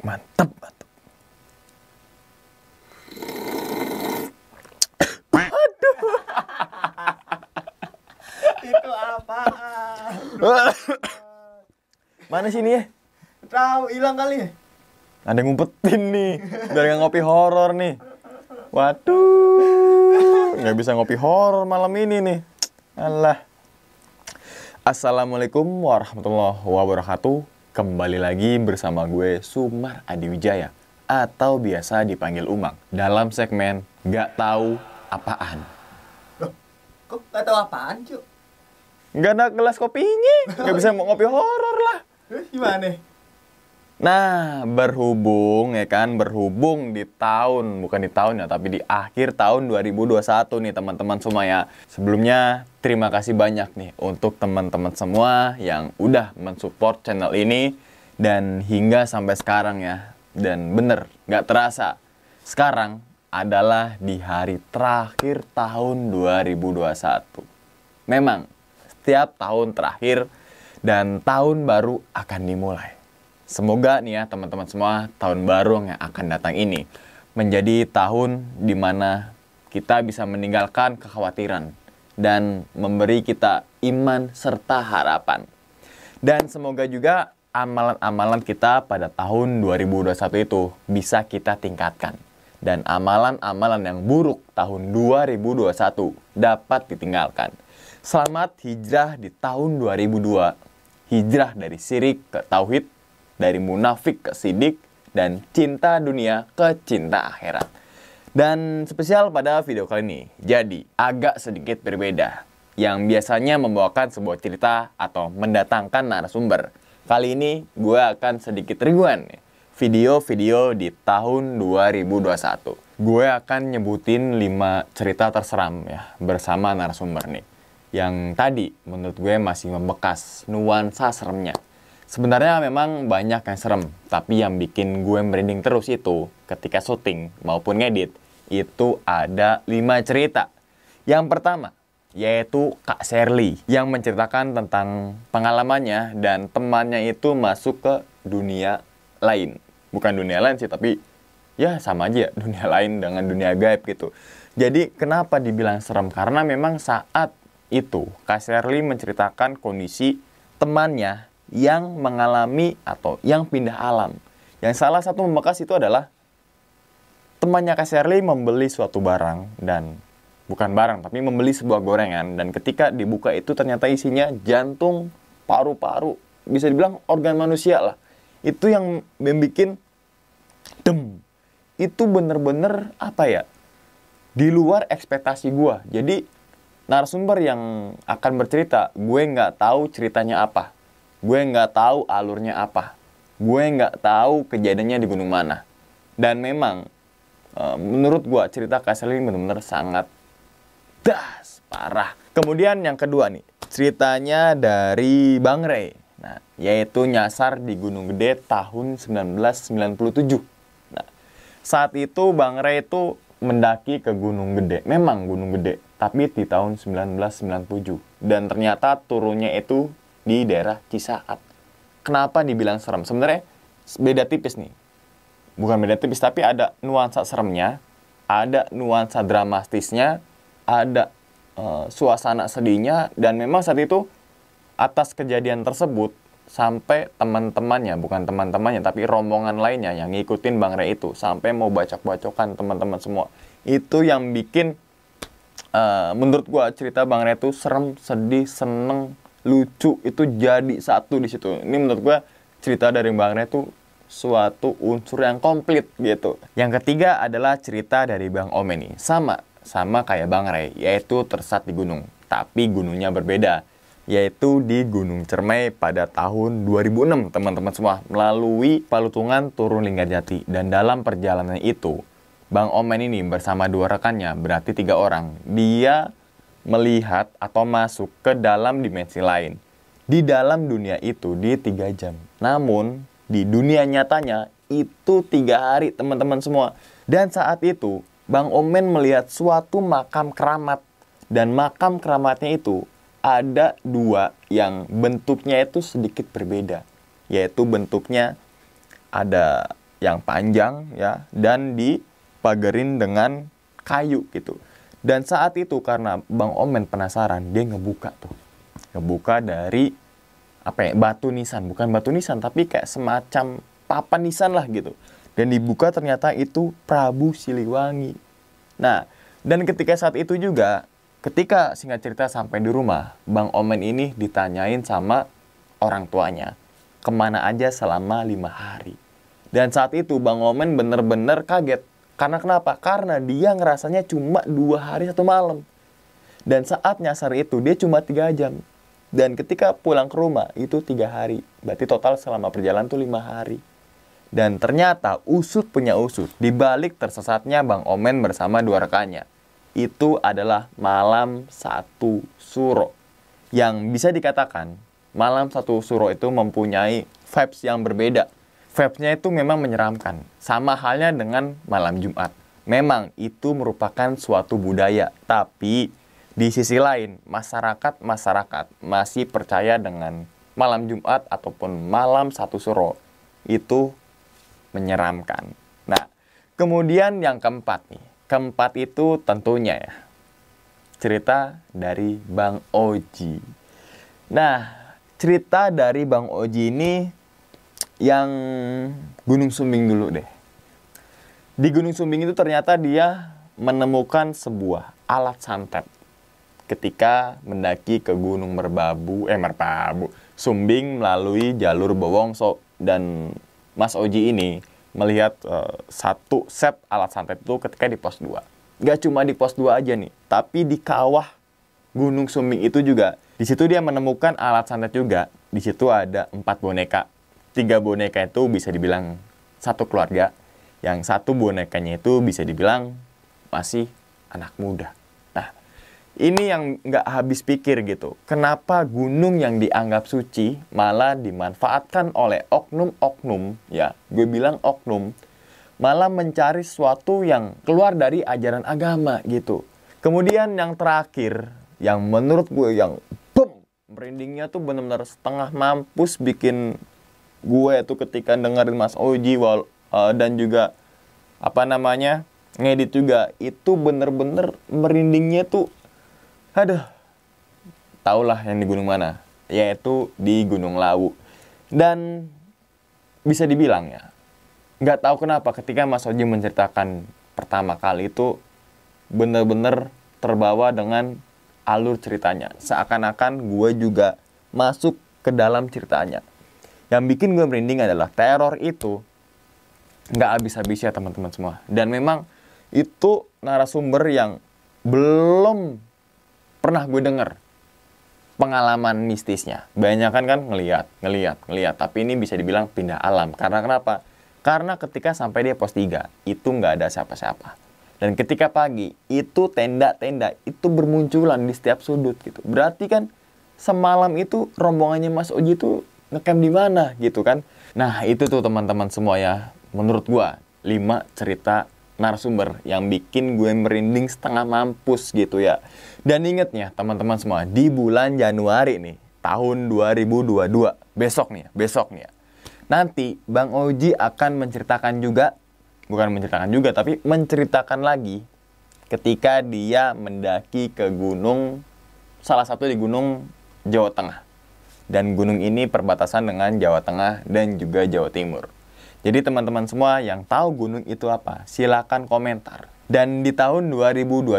Mantap, mantap. Itu apaan? Mana sih ini ya? Tahu hilang kali ya? Ada yang ngumpetin nih. Biar nggak ngopi horor nih. Waduh, nggak bisa ngopi horor malam ini nih. Alah. Assalamualaikum warahmatullahi wabarakatuh. Kembali lagi bersama gue Sumar Adiwijaya atau biasa dipanggil Umang dalam segmen Nggak Tahu Apaan. Loh, kok gak tahu apaan, Cuk? Nggak ada gelas kopinya, nggak bisa mau ngopi horor lah. Gimana? Nah, berhubung di tahun, bukan di tahun ya, tapi di akhir tahun 2021 nih teman-teman semua ya. Sebelumnya, terima kasih banyak nih untuk teman-teman semua yang udah mensupport channel ini dan hingga sampai sekarang ya. Dan bener, nggak terasa, sekarang adalah di hari terakhir tahun 2021. Memang, setiap tahun terakhir dan tahun baru akan dimulai. Semoga nih ya teman-teman semua, tahun baru yang akan datang ini menjadi tahun di mana kita bisa meninggalkan kekhawatiran dan memberi kita iman serta harapan. Dan semoga juga amalan-amalan kita pada tahun 2021 itu bisa kita tingkatkan. Dan amalan-amalan yang buruk tahun 2021 dapat ditinggalkan. Selamat hijrah di tahun 2002. Hijrah dari syirik ke tauhid, dari munafik ke sidik, dan cinta dunia ke cinta akhirat. Dan spesial pada video kali ini, jadi agak sedikit berbeda. Yang biasanya membawakan sebuah cerita atau mendatangkan narasumber. Kali ini gue akan sedikit rewind video-video di tahun 2021. Gue akan nyebutin 5 cerita terseram ya bersama narasumber nih. Yang tadi menurut gue masih membekas nuansa seremnya. Sebenarnya memang banyak yang serem, tapi yang bikin gue merinding terus itu ketika syuting maupun ngedit, itu ada 5 cerita. Yang pertama, yaitu Kak Sherly yang menceritakan tentang pengalamannya dan temannya itu masuk ke dunia lain. Bukan dunia lain sih, tapi ya sama aja dunia lain dengan dunia gaib gitu. Jadi kenapa dibilang serem? Karena memang saat itu Kak Sherly menceritakan kondisi temannya yang mengalami atau yang pindah alam. Yang salah satu membekas itu adalah temannya Kak Sherly membeli suatu barang dan bukan barang tapi membeli sebuah gorengan dan ketika dibuka itu ternyata isinya jantung, paru-paru, bisa dibilang organ manusia lah. Itu yang membuat itu bener-bener apa ya, di luar ekspektasi gua. Jadi narasumber yang akan bercerita, gue nggak tahu ceritanya apa. Gue nggak tahu alurnya apa. Gue nggak tahu kejadiannya di gunung mana. Dan memang, menurut gue cerita Kak Sherly benar-benar sangat parah. Kemudian yang kedua nih, ceritanya dari Bang Ray. Nah, yaitu nyasar di Gunung Gede tahun 1997. Nah, saat itu Bang Ray itu mendaki ke Gunung Gede. Memang Gunung Gede, tapi di tahun 1997. Dan ternyata turunnya itu di daerah Cisaat. Kenapa dibilang serem? Sebenarnya beda tipis nih. Bukan beda tipis, tapi ada nuansa seremnya, ada nuansa dramatisnya, ada suasana sedihnya. Dan memang saat itu, atas kejadian tersebut, sampai teman-temannya, bukan teman-temannya, tapi rombongan lainnya yang ngikutin Bang Ray itu, sampai mau bacok-bacokan teman-teman semua. Itu yang bikin menurut gua cerita Bang Ray itu serem, sedih, seneng, lucu itu jadi satu di situ. Ini menurut gua cerita dari Bang Ray itu suatu unsur yang komplit gitu. Yang ketiga adalah cerita dari Bang Omen nih. Sama kayak Bang Ray, yaitu tersesat di gunung. Tapi gunungnya berbeda, yaitu di Gunung Cermai pada tahun 2006 teman-teman semua. Melalui Palutungan turun Linggarjati. Dan dalam perjalanan itu, Bang Omen ini bersama 2 rekannya, berarti 3 orang. Dia melihat atau masuk ke dalam dimensi lain. Di dalam dunia itu di 3 jam. Namun di dunia nyatanya itu 3 hari teman-teman semua. Dan saat itu Bang Omen melihat suatu makam keramat. Dan makam keramatnya itu ada 2 yang bentuknya itu sedikit berbeda. Yaitu bentuknya ada yang panjang ya, dan dipagerin dengan kayu gitu. Dan saat itu karena Bang Omen penasaran, dia ngebuka tuh. Ngebuka dari apa ya, batu nisan, bukan batu nisan tapi kayak semacam papan nisan lah gitu. Dan dibuka ternyata itu Prabu Siliwangi. Nah, dan ketika saat itu juga, ketika singkat cerita sampai di rumah, Bang Omen ini ditanyain sama orang tuanya, kemana aja selama 5 hari. Dan saat itu Bang Omen bener-bener kaget. Karena kenapa? Karena dia ngerasanya cuma 2 hari 1 malam. Dan saat nyasar itu dia cuma 3 jam. Dan ketika pulang ke rumah itu 3 hari. Berarti total selama perjalanan tuh 5 hari. Dan ternyata usut punya usut, dibalik tersesatnya Bang Omen bersama 2 rekannya, itu adalah malam 1 suro. Yang bisa dikatakan malam 1 suro itu mempunyai vibes yang berbeda. Vibes-nya itu memang menyeramkan. Sama halnya dengan malam Jumat. Memang itu merupakan suatu budaya. Tapi di sisi lain, masyarakat masih percaya dengan malam Jumat ataupun malam 1 suro. Itu menyeramkan. Nah, kemudian yang keempat nih. Keempat itu tentunya ya, cerita dari Bang Oji. Nah, cerita dari Bang Oji ini yang Gunung Sumbing dulu deh. Di Gunung Sumbing itu ternyata dia menemukan sebuah alat santet ketika mendaki ke Gunung Merbabu, Sumbing melalui jalur Bowongso. Dan Mas Oji ini melihat satu set alat santet itu ketika di pos 2. Gak cuma di pos 2 aja nih, tapi di kawah Gunung Sumbing itu juga. Di situ dia menemukan alat santet juga. Di situ ada 4 boneka. 3 boneka itu bisa dibilang satu keluarga. Yang 1 bonekanya itu bisa dibilang masih anak muda. Nah, ini yang nggak habis pikir gitu. Kenapa gunung yang dianggap suci malah dimanfaatkan oleh oknum-oknum, ya, gue bilang oknum, malah mencari sesuatu yang keluar dari ajaran agama gitu. Kemudian yang terakhir, yang menurut gue yang merindingnya tuh benar-benar setengah mampus bikin gue tuh ketika dengerin Mas Oji dan juga ngedit juga, itu bener-bener merindingnya tuh, aduh, taulah yang di gunung mana, yaitu di Gunung Lawu. Dan bisa dibilang ya, nggak tahu kenapa ketika Mas Oji menceritakan pertama kali itu bener-bener terbawa dengan alur ceritanya, seakan-akan gue juga masuk ke dalam ceritanya. Yang bikin gue merinding adalah teror itu nggak habis-habis ya teman-teman semua. Dan memang itu narasumber yang belum pernah gue dengar pengalaman mistisnya. Banyak kan ngeliat. Tapi ini bisa dibilang pindah alam. Karena kenapa? Karena ketika sampai dia pos 3, itu nggak ada siapa-siapa. Dan ketika pagi, itu tenda-tenda itu bermunculan di setiap sudut gitu. Berarti kan semalam itu rombongannya Mas Oji itu ngecamp di mana gitu kan. Nah, itu tuh teman-teman semua ya. Menurut gua 5 cerita narasumber yang bikin gue merinding setengah mampus gitu ya. Dan ingetnya teman-teman semua, di bulan Januari nih, tahun 2022, besok nih ya. Nanti Bang Oji akan menceritakan lagi ketika dia mendaki ke gunung, salah satu di gunung Jawa Tengah. Dan gunung ini perbatasan dengan Jawa Tengah dan juga Jawa Timur. Jadi teman-teman semua yang tahu gunung itu apa, silakan komentar. Dan di tahun 2022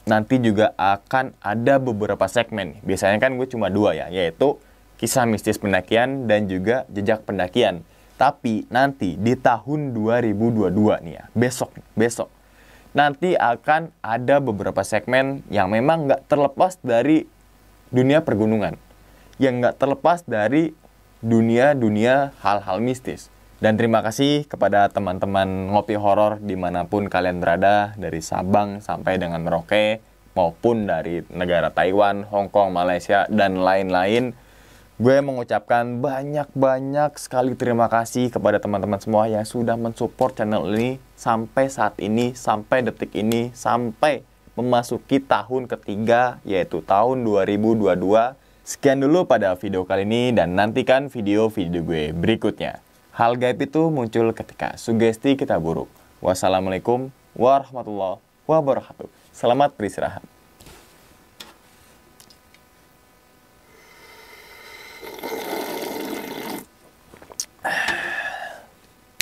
nanti juga akan ada beberapa segmen. Biasanya kan gue cuma 2 ya, yaitu kisah mistis pendakian dan juga jejak pendakian. Tapi nanti di tahun 2022 nih ya, besok nanti akan ada beberapa segmen yang memang nggak terlepas dari dunia pergunungan, yang nggak terlepas dari dunia hal-hal mistis. Dan terima kasih kepada teman-teman Ngopi Horor dimanapun kalian berada, dari Sabang sampai dengan Merauke, maupun dari negara Taiwan, Hong Kong, Malaysia, dan lain-lain. Gue mengucapkan banyak sekali terima kasih kepada teman-teman semua yang sudah mensupport channel ini sampai saat ini, sampai detik ini, sampai memasuki tahun ketiga, yaitu tahun 2022. Sekian dulu pada video kali ini, dan nantikan video-video gue berikutnya. Hal gaib itu muncul ketika sugesti kita buruk. Wassalamualaikum warahmatullahi wabarakatuh. Selamat beristirahat.